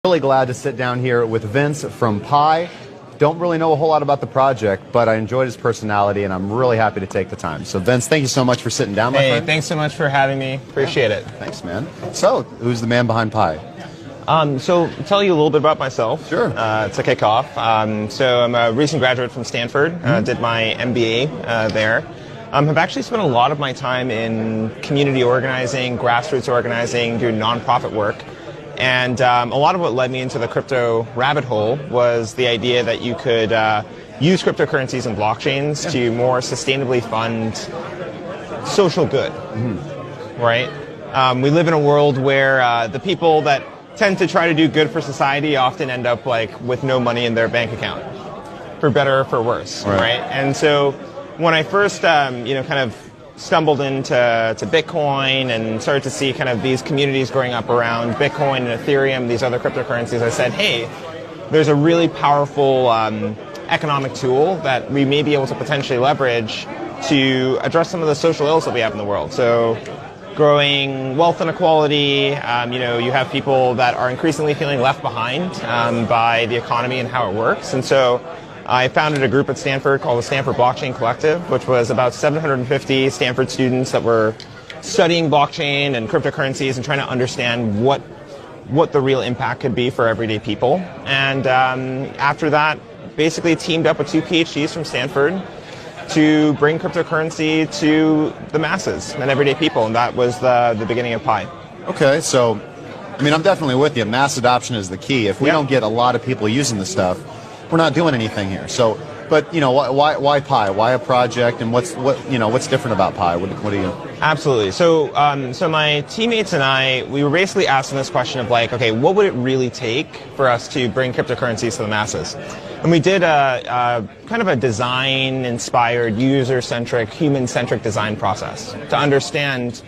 Really glad to sit down here with Vince from Pi. Don't really know a whole lot about the project, but I enjoyed his personality, and I'm really happy to take the time. So, Vince, thank you so much for sitting down, my friend. Hey, thanks so much for having me. Appreciate it. Thanks, man. So, who's the man behind Pi? So, tell you a little bit about myself. Sure. To kick off. So, I'm a recent graduate from Stanford. Did my MBA there. Have actually spent a lot of my time in community organizing, grassroots organizing, doing nonprofit work. And a lot of what led me into the crypto rabbit hole was the idea that you could use cryptocurrencies and blockchains to more sustainably fund social good, right? We live in a world where the people that tend to try to do good for society often end up like with no money in their bank account, for better or for worse, right? And so when I first, kind of stumbled into Bitcoin and started to see kind of these communities growing up around Bitcoin and Ethereum, these other cryptocurrencies, I said, hey, there's a really powerful economic tool that we may be able to potentially leverage to address some of the social ills that we have in the world. So growing wealth inequality, you have people that are increasingly feeling left behind by the economy and how it works. And so I founded a group at Stanford called the Stanford Blockchain Collective, which was about 750 Stanford students that were studying blockchain and cryptocurrencies and trying to understand what the real impact could be for everyday people. And after that, basically teamed up with two PhDs from Stanford to bring cryptocurrency to the masses and everyday people. And that was the beginning of Pi. Okay, so, I mean, I'm definitely with you. Mass adoption is the key. If we don't get a lot of people using this stuff, we're not doing anything here. So, but why Pi? Why a project? And what's different about Pi? What do you? Absolutely. So, so my teammates and I, we were basically asking this question of like, okay, what would it really take for us to bring cryptocurrencies to the masses? And we did a kind of a design-inspired, user-centric, human-centric design process to understand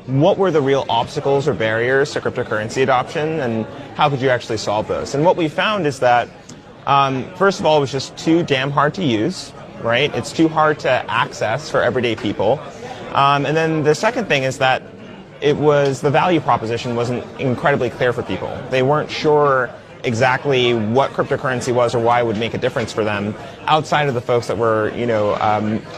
what were the real obstacles or barriers to cryptocurrency adoption, and how could you actually solve those? And what we found is that first of all, it was just too damn hard to use, right? It's too hard to access for everyday people. And then the second thing is that the value proposition wasn't incredibly clear for people. They weren't sure exactly what cryptocurrency was or why it would make a difference for them outside of the folks that were,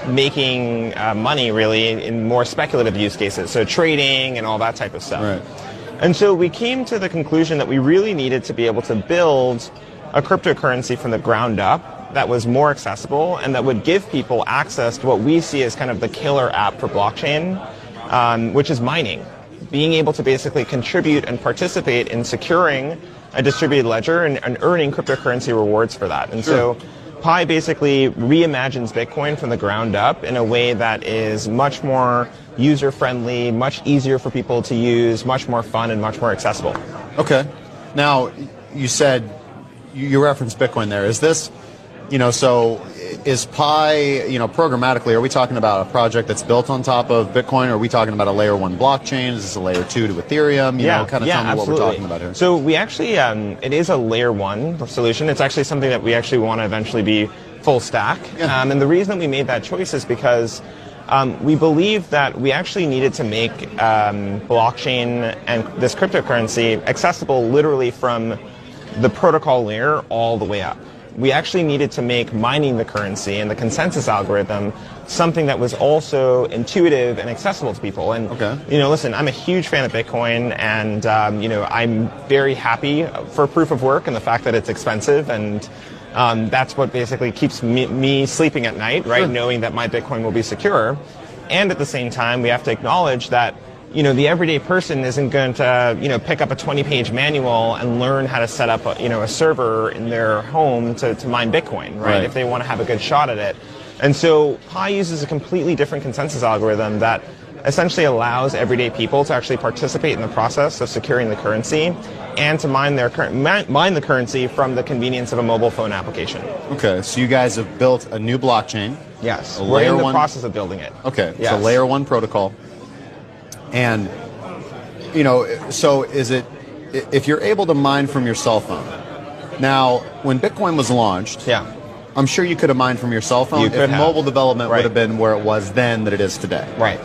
making money really in more speculative use cases. So trading and all that type of stuff. Right. And so we came to the conclusion that we really needed to be able to build a cryptocurrency from the ground up that was more accessible and that would give people access to what we see as kind of the killer app for blockchain, which is mining. Being able to basically contribute and participate in securing a distributed ledger and earning cryptocurrency rewards for that. And so Pi basically reimagines Bitcoin from the ground up in a way that is much more user-friendly, much easier for people to use, much more fun, and much more accessible. Okay. Now, you said, you referenced Bitcoin there. Is this, so is Pi, programmatically, are we talking about a project that's built on top of Bitcoin, or are we talking about a layer 1 blockchain? Is this a layer 2 to Ethereum? Tell me absolutely. what we're talking about here. So we actually, it is a layer 1 solution. It's actually something that we actually want to eventually be full stack. Yeah. And the reason that we made that choice is because we believe that we actually needed to make blockchain and this cryptocurrency accessible literally from the protocol layer all the way up. We actually needed to make mining the currency and the consensus algorithm something that was also intuitive and accessible to people. And, listen, I'm a huge fan of Bitcoin, and, I'm very happy for proof of work and the fact that it's expensive, and that's what basically keeps me sleeping at night, right, knowing that my Bitcoin will be secure. And at the same time, we have to acknowledge that the everyday person isn't going to, pick up a 20-page manual and learn how to set up a server in their home to mine Bitcoin, right? If they want to have a good shot at it. And so Pi uses a completely different consensus algorithm that essentially allows everyday people to actually participate in the process of securing the currency and to mine the currency from the convenience of a mobile phone application. Okay, so you guys have built a new blockchain. Yes, we're in the process of building it. Okay, yes. So layer 1 protocol. And, so is it, if you're able to mine from your cell phone, now, when Bitcoin was launched, I'm sure you could have mined from your cell phone if mobile development would have been where it was then that it is today. Right.